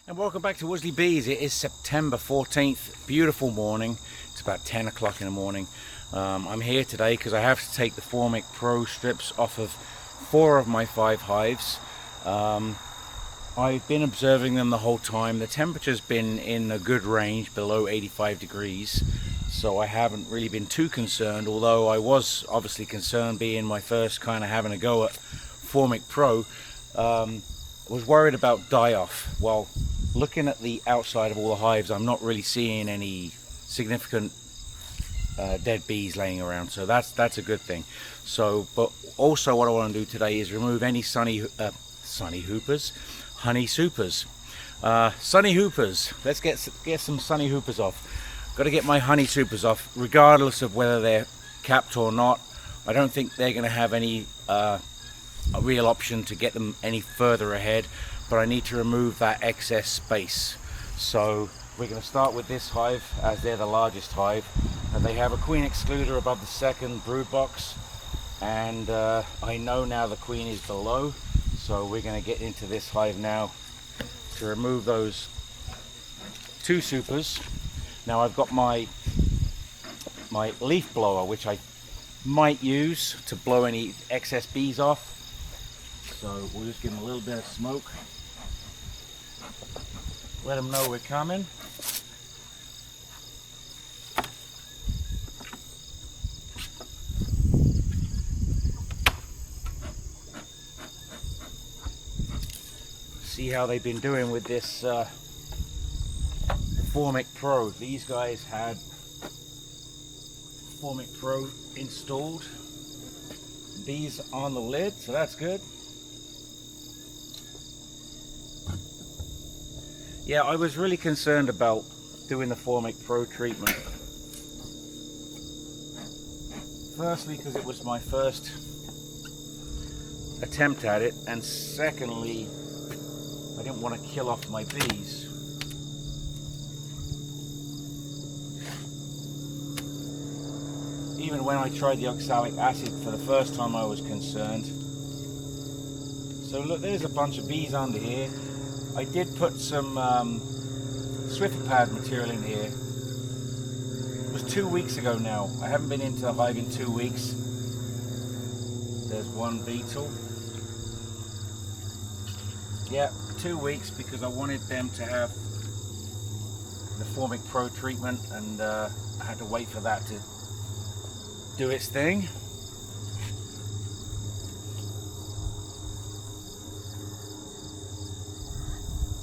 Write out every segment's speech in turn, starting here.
And welcome back to Worsley Bees. It is September 14th, beautiful morning. It's about 10 o'clock in the morning. I'm here today because I have to take the Formic Pro strips off of 4 of my 5 hives. I've been observing them the whole time. The temperature's been in a good range, below 85 degrees. So I haven't really been too concerned, although I was obviously concerned being my first kind of having a go at Formic Pro. Was worried about die-off. Well, looking at the outside of all the hives, I'm not really seeing any significant dead bees laying around, so that's a good thing. So, but also what I want to do today is remove any honey supers. Sunny hoopers. Let's get some sunny hoopers off. Got to get my honey supers off, regardless of whether they're capped or not. I don't think they're going to have any a real option to get them any further ahead, but I need to remove that excess space. So we're going to start with this hive, as they're the largest hive, and they have a queen excluder above the second brood box, and I know now the queen is below, so we're going to get into this hive now to remove those 2 supers. Now I've got my leaf blower, which I might use to blow any excess bees off. So we'll just give them a little bit of smoke. Let them know we're coming. See how they've been doing with this Formic Pro. These guys had Formic Pro installed. Bees on the lid, so that's good. Yeah, I was really concerned about doing the Formic Pro treatment. Firstly, because it was my first attempt at it, and secondly, I didn't want to kill off my bees. Even when I tried the oxalic acid for the first time, I was concerned. So look, there's a bunch of bees under here. I did put some Swiffer pad material in here. It was 2 weeks ago now. I haven't been into the hive in 2 weeks. There's one beetle. Yeah, 2 weeks, because I wanted them to have the Formic Pro treatment, and I had to wait for that to do its thing.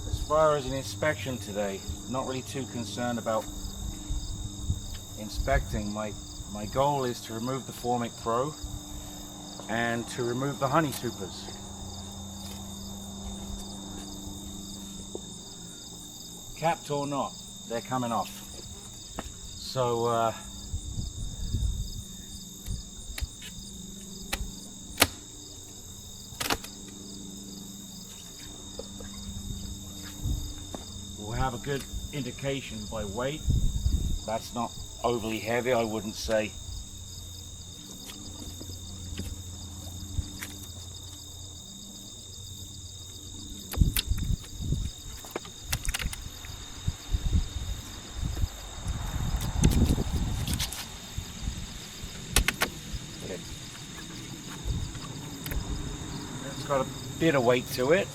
As far as an inspection today, not really too concerned about inspecting. My goal is to remove the Formic Pro and to remove the honey supers. Capped or not, they're coming off. So we'll have a good indication by weight. That's not overly heavy, I wouldn't say. It's got a bit of weight to it.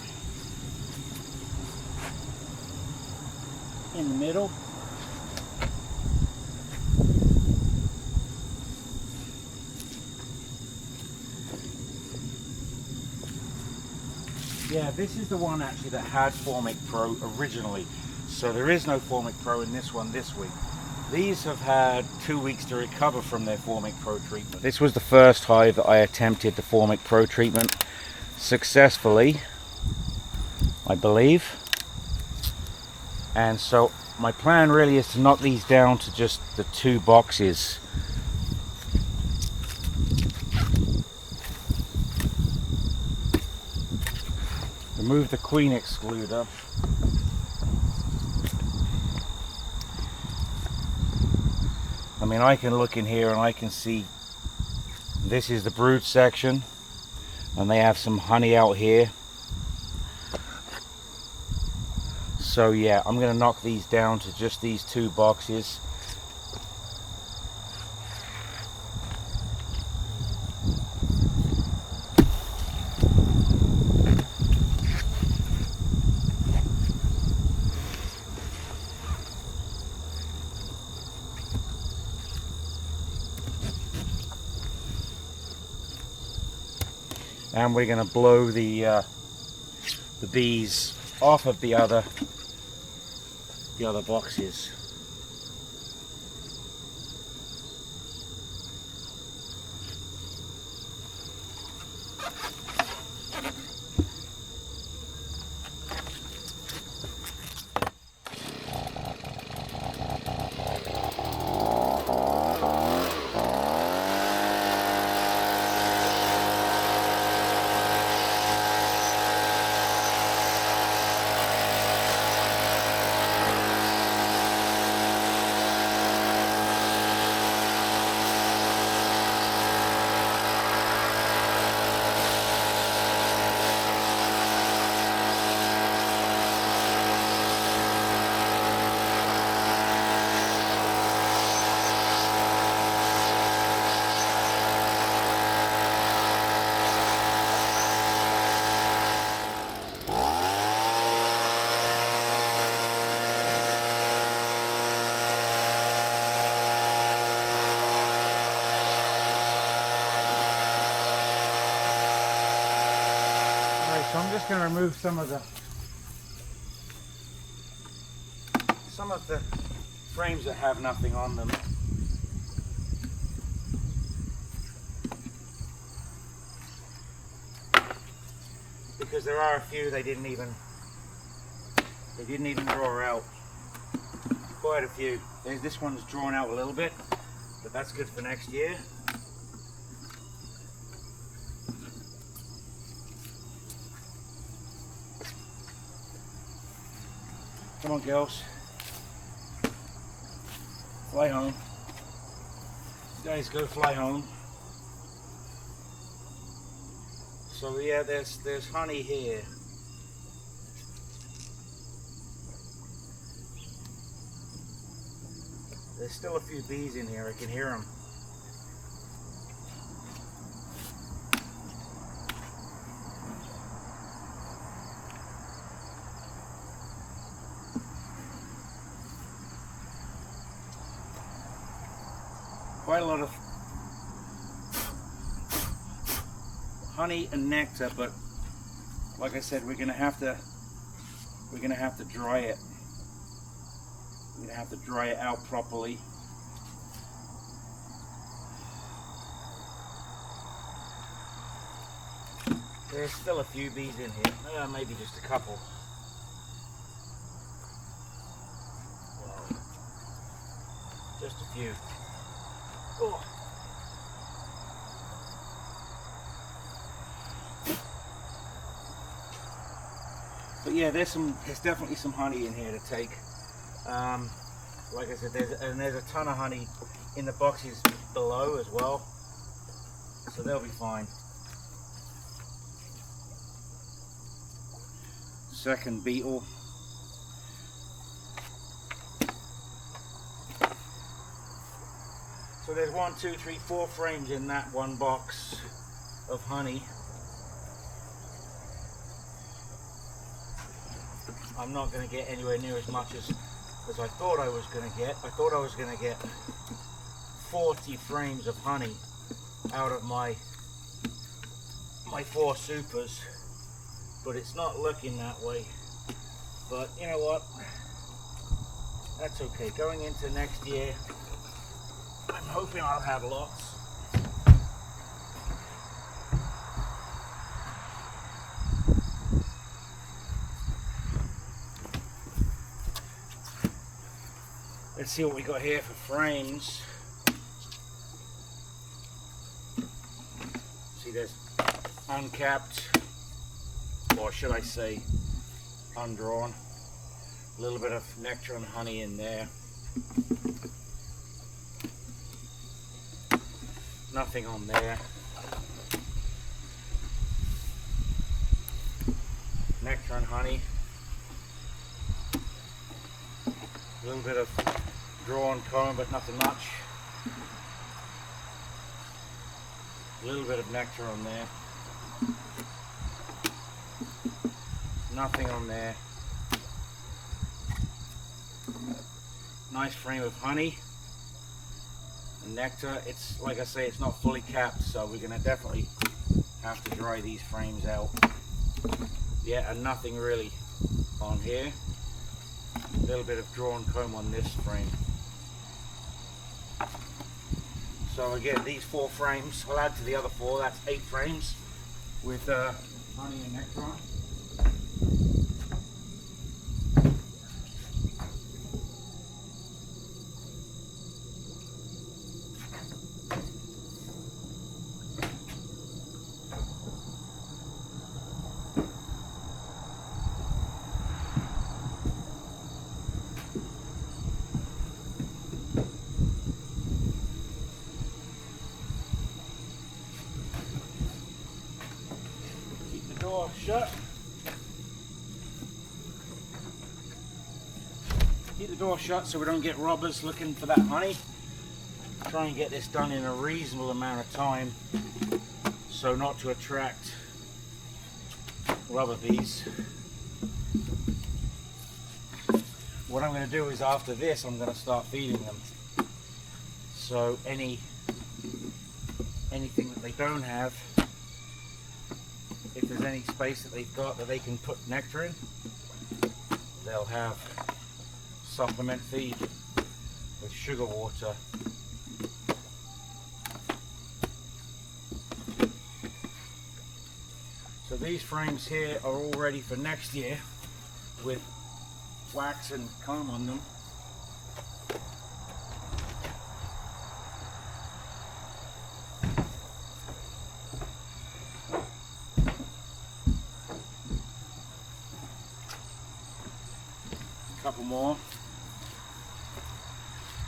In the middle. Yeah, this is the one actually that had Formic Pro originally. So there is no Formic Pro in this one this week. These have had 2 weeks to recover from their Formic Pro treatment. This was the first hive that I attempted the Formic Pro treatment successfully, I believe. And so my plan really is to knock these down to just the 2 boxes. Remove the queen excluder. I mean, I can look in here and I can see this is the brood section, and they have some honey out here. So yeah, I'm going to knock these down to just these 2 boxes. And we're going to blow the bees off of the other boxes. So I'm just going to remove some of the frames that have nothing on them. Because there are a few they didn't even draw out. Quite a few. This one's drawn out a little bit, but that's good for next year. Come on, girls. Fly home. Guys, go fly home. So yeah, there's honey here. There's still a few bees in here. I can hear them. Quite a lot of honey and nectar, but like I said, we're gonna have to dry it. We're gonna have to dry it out properly. There's still a few bees in here, maybe just a couple. Wow. Just a few. Oh. But yeah, there's definitely some honey in here to take. Like I said, there's a ton of honey in the boxes below as well, so they'll be fine. Second beetle. So there's 1, 2, 3, 4 frames in that one box of honey. I'm not going to get anywhere near as much as I thought I was going to get. I thought I was going to get 40 frames of honey out of my 4 supers, but it's not looking that way. But you know what? That's okay. Going into next year, I'm hoping I'll have lots. Let's see what we got here for frames. See, there's uncapped, or should I say undrawn. A little bit of nectar and honey in there. Nothing on there. Nectar and honey. A little bit of drawn comb, but nothing much. A little bit of nectar on there. Nothing on there. Nice frame of honey and nectar. It's like I say, it's not fully capped, so we're going to definitely have to dry these frames out. Yeah, and nothing really on here. A little bit of drawn comb on this frame. So again, these 4 frames, I'll add to the other 4, that's 8 frames with honey and nectar on. Door shut. Keep the door shut so we don't get robbers looking for that honey. Try and get this done in a reasonable amount of time so not to attract robber bees. What I'm going to do is after this I'm going to start feeding them. So anything that they don't have, if there's any space that they've got that they can put nectar in, they'll have supplement feed with sugar water. So these frames here are all ready for next year with wax and comb on them. Couple more.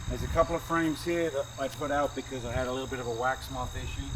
There's a couple of frames here that I put out because I had a little bit of a wax moth issue.